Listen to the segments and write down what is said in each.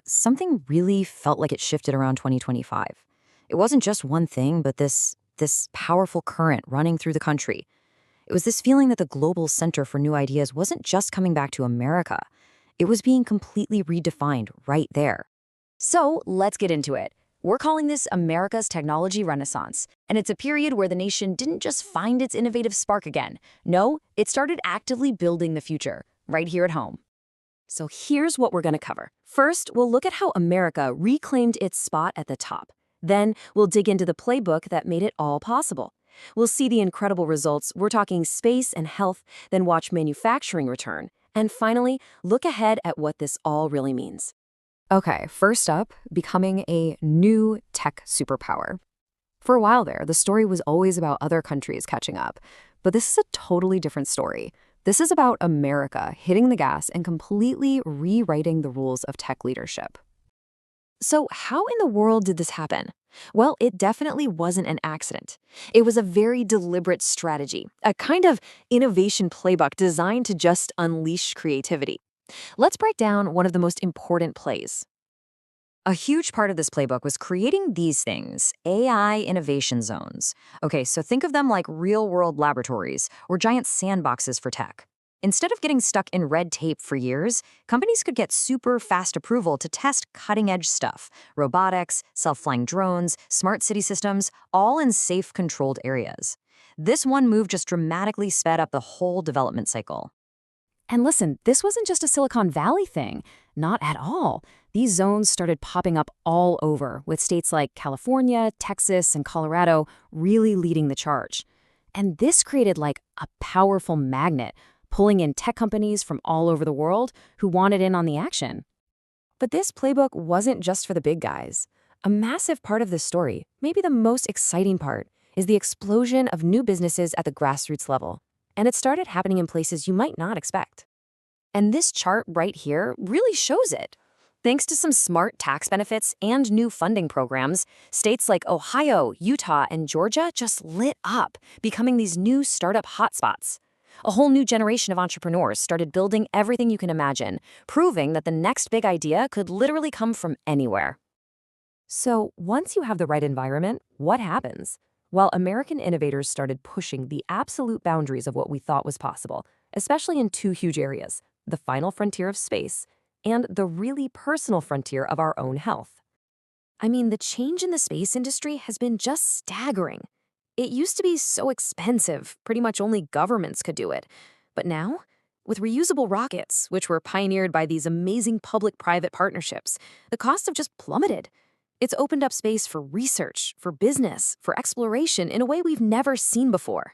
Something really felt like it shifted around 2025. It wasn't just one thing, but this powerful current running through the country. It was this feeling that the global center for new ideas wasn't just coming back to America. It was being completely redefined right there. So let's get into it. We're calling this America's Technology Renaissance, and it's a period where the nation didn't just find its innovative spark again. No, it started actively building the future, right here at home. So here's what we're going to cover. First, we'll look at how America reclaimed its spot at the top. Then, we'll dig into the playbook that made it all possible. We'll see the incredible results. We're talking space and health, then watch manufacturing return. And finally, look ahead at what this all really means. Okay, first up, becoming a new tech superpower. For a while there, the story was always about other countries catching up. But this is a totally different story. This is about America hitting the gas and completely rewriting the rules of tech leadership. So how in the world did this happen? Well, it definitely wasn't an accident. It was a very deliberate strategy, a kind of innovation playbook designed to just unleash creativity. Let's break down one of the most important plays. A huge part of this playbook was creating these things, AI innovation zones. Okay, so think of them like real-world laboratories or giant sandboxes for tech. Instead of getting stuck in red tape for years, companies could get super fast approval to test cutting-edge stuff, robotics, self-flying drones, smart city systems, all in safe, controlled areas. This one move just dramatically sped up the whole development cycle. And listen, this wasn't just a Silicon Valley thing. Not at all. These zones started popping up all over, with states like California, Texas, and Colorado really leading the charge. And this created like a powerful magnet, pulling in tech companies from all over the world who wanted in on the action. But this playbook wasn't just for the big guys. A massive part of this story, maybe the most exciting part, is the explosion of new businesses at the grassroots level. And it started happening in places you might not expect. And this chart right here really shows it. Thanks to some smart tax benefits and new funding programs, states like Ohio, Utah, and Georgia just lit up, becoming these new startup hotspots. A whole new generation of entrepreneurs started building everything you can imagine, proving that the next big idea could literally come from anywhere. So once you have the right environment, what happens? Well, American innovators started pushing the absolute boundaries of what we thought was possible, especially in two huge areas, the final frontier of space and the really personal frontier of our own health. I mean, the change in the space industry has been just staggering. It used to be so expensive, pretty much only governments could do it. But now, with reusable rockets, which were pioneered by these amazing public-private partnerships, the costs have just plummeted. It's opened up space for research, for business, for exploration in a way we've never seen before.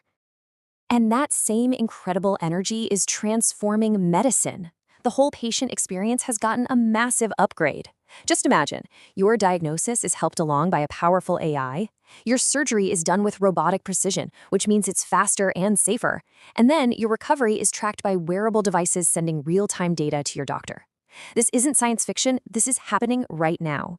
And that same incredible energy is transforming medicine. The whole patient experience has gotten a massive upgrade. Just imagine, your diagnosis is helped along by a powerful AI. Your surgery is done with robotic precision, which means it's faster and safer. And then your recovery is tracked by wearable devices sending real-time data to your doctor. This isn't science fiction, this is happening right now.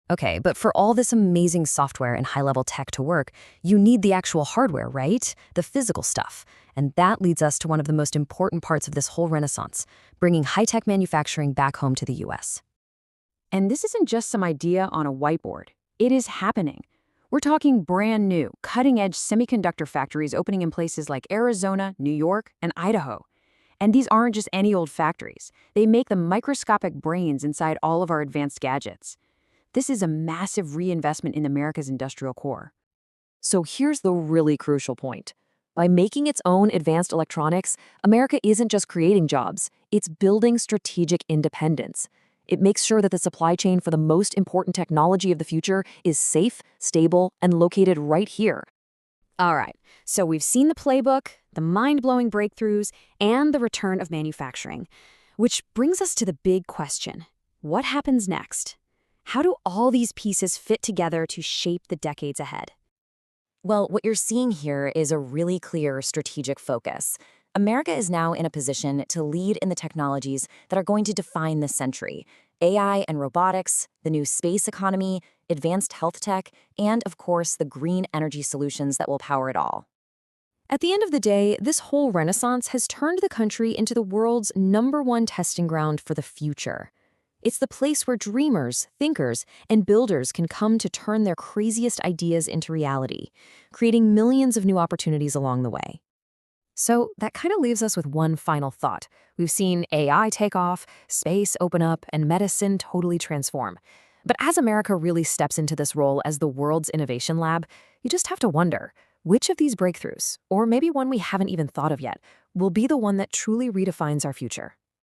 Okay, but for all this amazing software and high-level tech to work, you need the actual hardware, right? The physical stuff. And that leads us to one of the most important parts of this whole renaissance, bringing high-tech manufacturing back home to the US. And this isn't just some idea on a whiteboard. It is happening. We're talking brand new, cutting-edge semiconductor factories opening in places like Arizona, New York, and Idaho. And these aren't just any old factories. They make the microscopic brains inside all of our advanced gadgets. This is a massive reinvestment in America's industrial core. So here's the really crucial point. By making its own advanced electronics, America isn't just creating jobs, it's building strategic independence. It makes sure that the supply chain for the most important technology of the future is safe, stable, and located right here. All right, so we've seen the playbook, the mind-blowing breakthroughs, and the return of manufacturing. Which brings us to the big question. What happens next? How do all these pieces fit together to shape the decades ahead? Well, what you're seeing here is a really clear strategic focus. America is now in a position to lead in the technologies that are going to define this century. AI and robotics, the new space economy, advanced health tech, and of course, the green energy solutions that will power it all. At the end of the day, this whole renaissance has turned the country into the world's #1 testing ground for the future. It's the place where dreamers, thinkers, and builders can come to turn their craziest ideas into reality, creating millions of new opportunities along the way. So that kind of leaves us with one final thought. We've seen AI take off, space open up, and medicine totally transform. But as America really steps into this role as the world's innovation lab, you just have to wonder, which of these breakthroughs, or maybe one we haven't even thought of yet, will be the one that truly redefines our future?